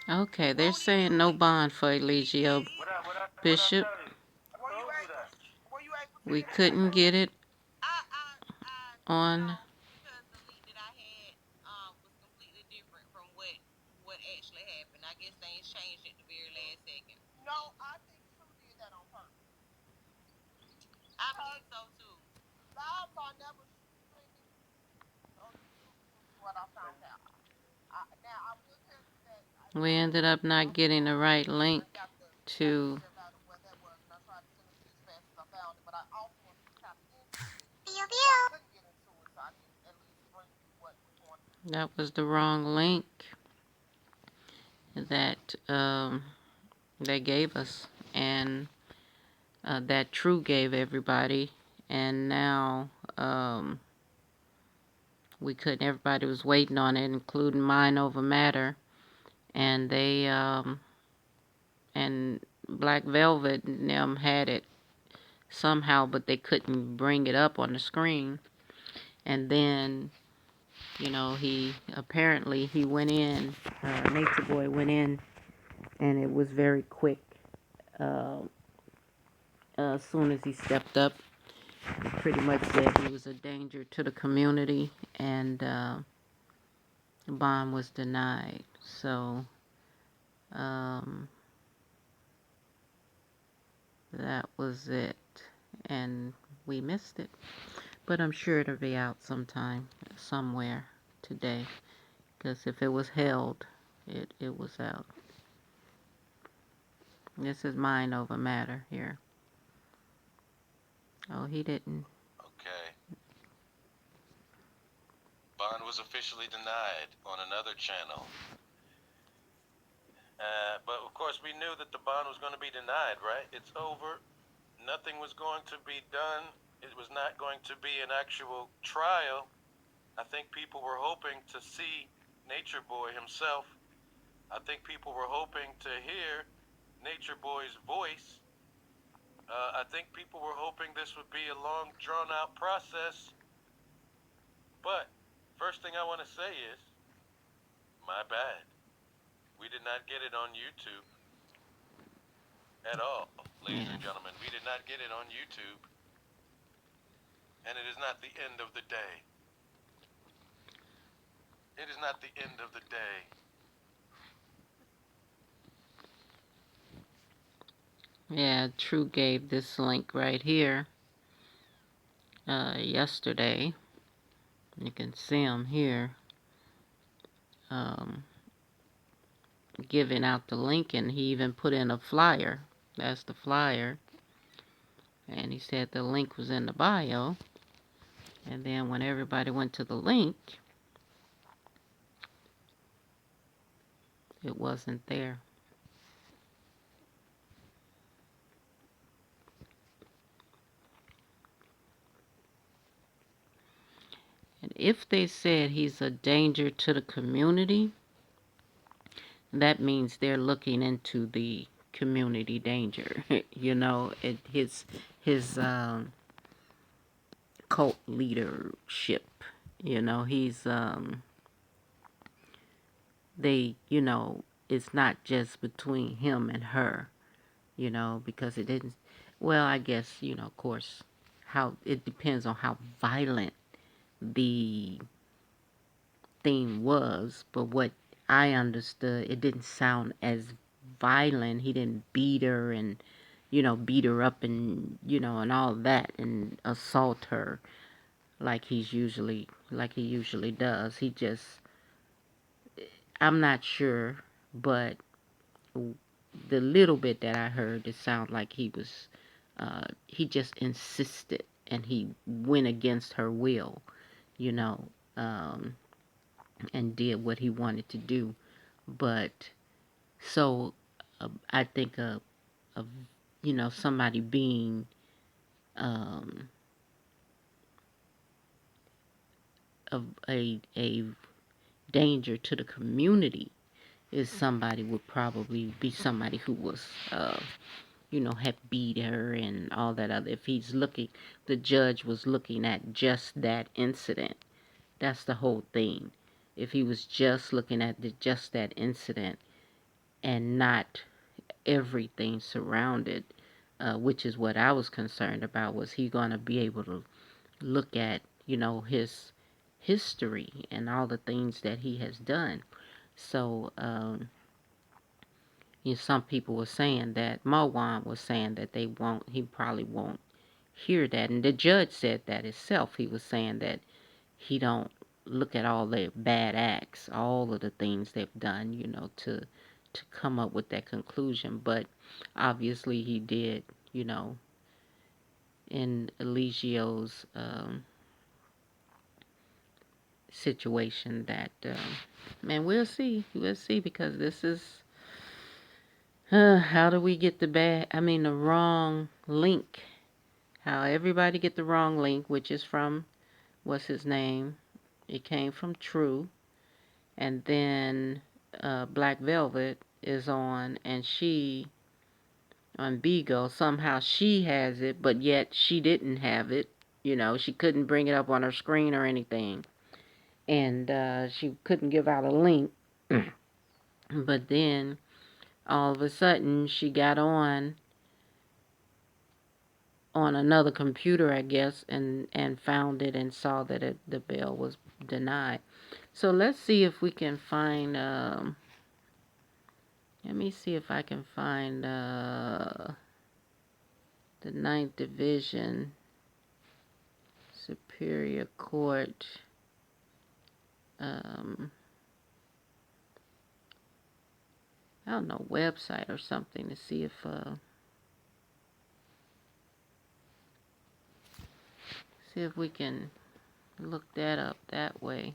Okay, they're saying no bond for Eligio Bishop. We couldn't get it on. We ended up not getting the right link to. That was the wrong link that they gave us, and that True gave everybody, and now we couldn't. Everybody was waiting on it, including Mind Over Matter, and they and Black Velvet and them had it somehow, but they couldn't bring it up on the screen. And then, he apparently he went in. Nature Boy went in, and it was very quick. Uh, as soon as he stepped up, he pretty much said he was a danger to the community, and the bond was denied. So that was it, and we missed it. But I'm sure it'll be out sometime, somewhere today, because if it was held, it was out. This is Mind Over Matter here. Oh, he didn't. Okay. Bond was officially denied on another channel. But of course we knew that the bond was going to be denied, right? It's over. Nothing was going to be done. It was not going to be an actual trial. I think people were hoping to see Nature Boy himself. I think people were hoping to hear Nature Boy's voice. I think people were hoping this would be a long, drawn-out process. But first thing I want to say is, my bad. We did not get it on YouTube at all, ladies and gentlemen. We did not get it on YouTube. And it is not the end of the day. It is not the end of the day. Yeah, True gave this link right here yesterday. You can see him here giving out the link, and he even put in a flyer. That's the flyer. And he said the link was in the bio. And then when everybody went to the link, it wasn't there. And if they said he's a danger to the community, that means they're looking into the community danger. His cult leadership. He's it's not just between him and her, because it didn't. Well, I guess, of course, how it depends on how violent the thing was, but what I understood, it didn't sound as violent. He didn't beat her and, beat her up and, and all that and assault her like he usually does. He just, I'm not sure, but the little bit that I heard, it sounded like he just insisted and he went against her will, you know, and did what he wanted to do. But so I think of somebody being of a danger to the community is somebody would probably be somebody who was had beat her and all that other. If the judge was looking at just that incident. That's the whole thing. If he was just looking at just that incident and not everything surrounded, which is what I was concerned about, was he going to be able to look at, his history and all the things that he has done. So, some people were saying that, Marwan was saying that he probably won't hear that. And the judge said that himself. He was saying that he don't look at all their bad acts, all of the things they've done, to come up with that conclusion. But obviously he did, in Eligio's situation that, man, we'll see, because this is, how do we get the wrong link? How everybody get the wrong link, which is from, what's his name? It came from True. And then Black Velvet is on, and she, on Beagle, somehow she has it, but yet she didn't have it. She couldn't bring it up on her screen or anything. And she couldn't give out a link. But then, all of a sudden, she got on another computer, I guess, and found it and saw that the bail was denied. So let's see if we can find, let me see if I can find the Ninth Division Superior Court. I don't know, website or something, to see if we can look that up that way.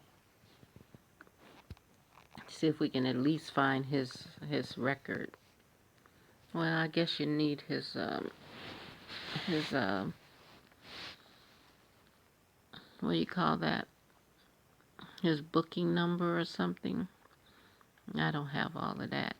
See if we can at least find his record. Well, I guess you need his what do you call that? His booking number or something. I don't have all of that.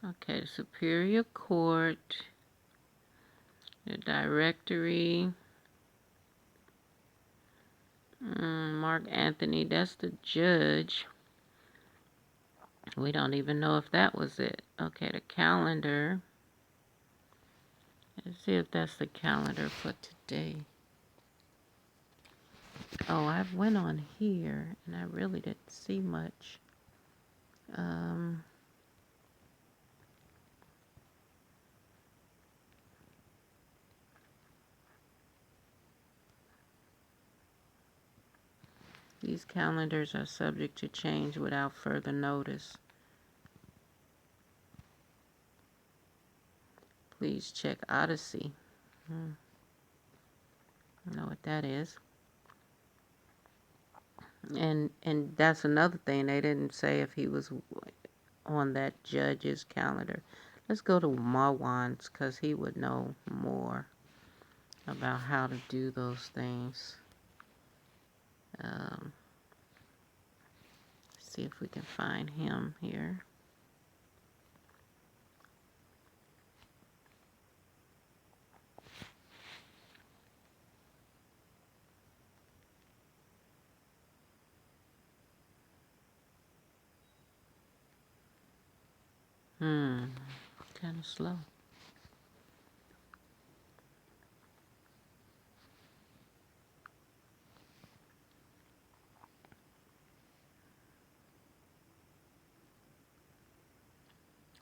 Okay, the Superior Court, the directory, Mark Anthony, that's the judge. We don't even know if that was it. Okay, the calendar. Let's see if that's the calendar for today. Oh, I went on here, and I really didn't see much. These calendars are subject to change without further notice. Please check Odyssey. I don't know what that is. And that's another thing. They didn't say if he was on that judge's calendar. Let's go to Marwan's, because he would know more about how to do those things. See if we can find him here. Kind of slow.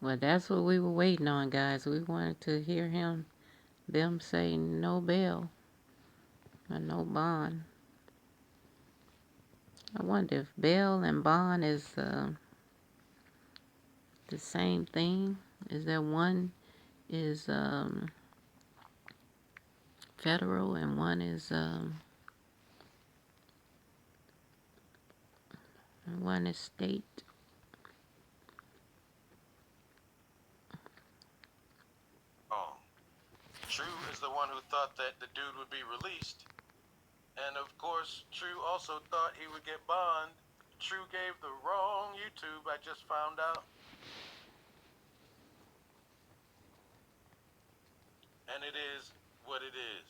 Well, that's what we were waiting on, guys. We wanted to hear them say no bail or no bond. I wonder if bail and bond is the same thing. Is there one is federal and one is state? is the one who thought that the dude would be released. And of course, True also thought he would get bond. True gave the wrong YouTube, I just found out. And it is what it is.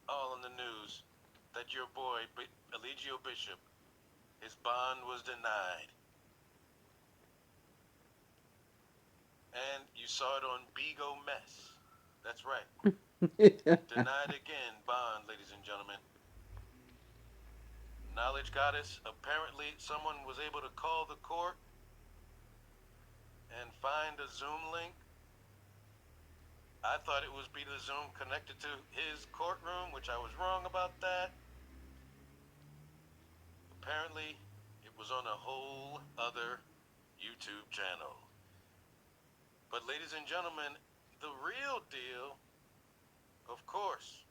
All in the news that your boy, Eligio Bishop, his bond was denied. And you saw it on Bigo Mess. That's right. Denied again, bond, ladies and gentlemen. Knowledge Goddess, apparently someone was able to call the court and find a Zoom link. I thought it was be the Zoom connected to his courtroom, which I was wrong about that. Apparently, it was on a whole other YouTube channel. But ladies and gentlemen, the real deal, of course,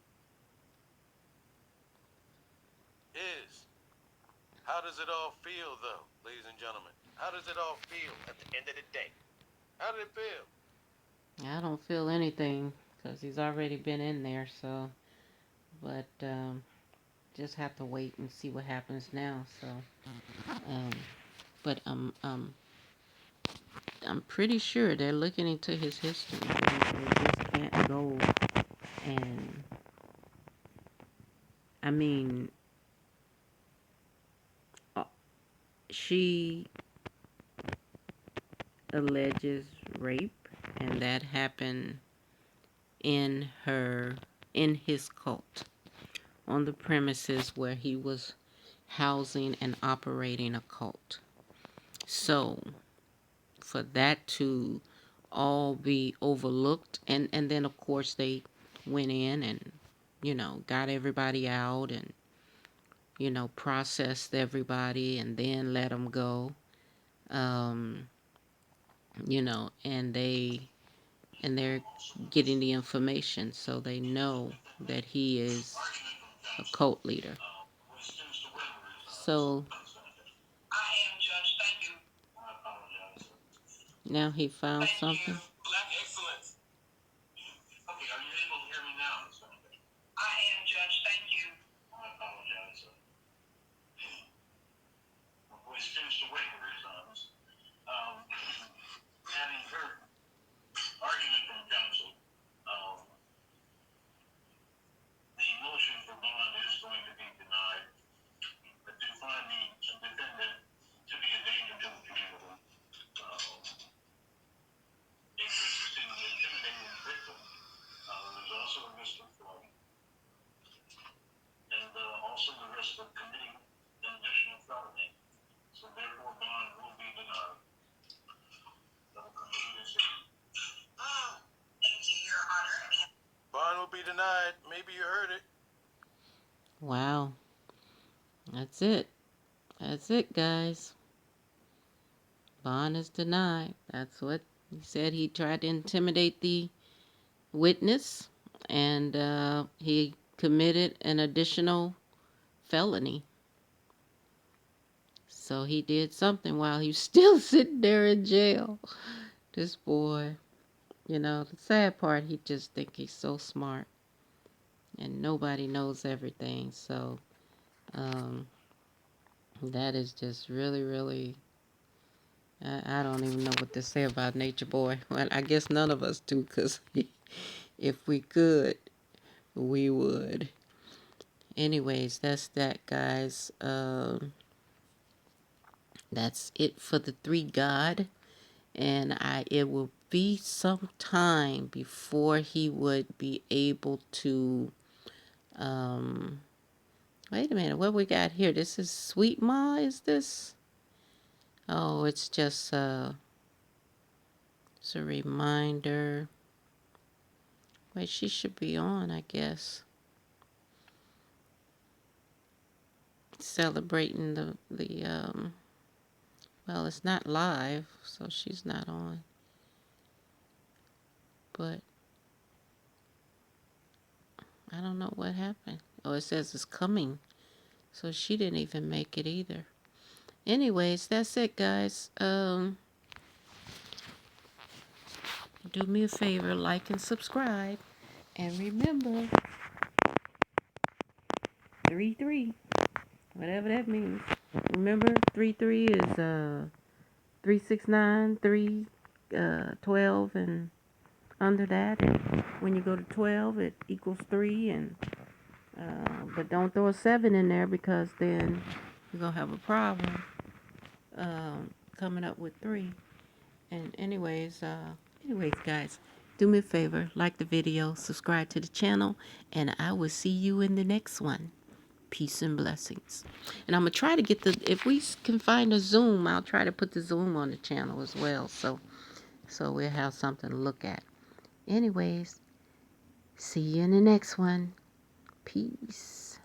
is how does it all feel, though, ladies and gentlemen? How does it all feel at the end of the day? How did it feel? I don't feel anything because he's already been in there. So, but just have to wait and see what happens now. So, um, but I'm pretty sure they're looking into his history. They just can't go and I mean, uh, she alleges rape, and that happened in his cult on the premises where he was housing and operating a cult. So for that to all be overlooked, and then of course they went in and got everybody out and processed everybody and then let them go. um and they're getting the information so they know that he is a cult leader. So now he found something. Bond will be denied. Maybe you heard it. Wow. That's it. That's it, guys. Bond is denied. That's what he said. He tried to intimidate the witness, and he committed an additional felony. So he did something while he was still sitting there in jail. This boy, the sad part, he just think he's so smart, and nobody knows everything. So that is just really, really. I don't even know what to say about Nature Boy. Well, I guess none of us do, because if we could, we would. Anyways, that's that, guys. That's it for the Three God. And it will be some time before he would be able to, wait a minute, what we got here? This is Sweet Ma, is this? Oh, it's just, it's a reminder. Wait, she should be on, I guess. Celebrating the well, it's not live, so she's not on. But I don't know what happened. Oh, it says it's coming. So she didn't even make it either. Anyways, that's it, guys. do me a favor, like and subscribe. And remember, 3-3, whatever that means. Remember, 3-3 is 3, 6, 9, 3, 12, and under that. And when you go to 12, it equals 3. And but don't throw a 7 in there, because then you're gonna have a problem coming up with 3. And anyways, guys, do me a favor, like the video, subscribe to the channel, and I will see you in the next one. Peace and blessings. And I'm gonna try to get if we can find a Zoom, I'll try to put the Zoom on the channel as well, so we'll have something to look at. Anyways, see you in the next one. Peace.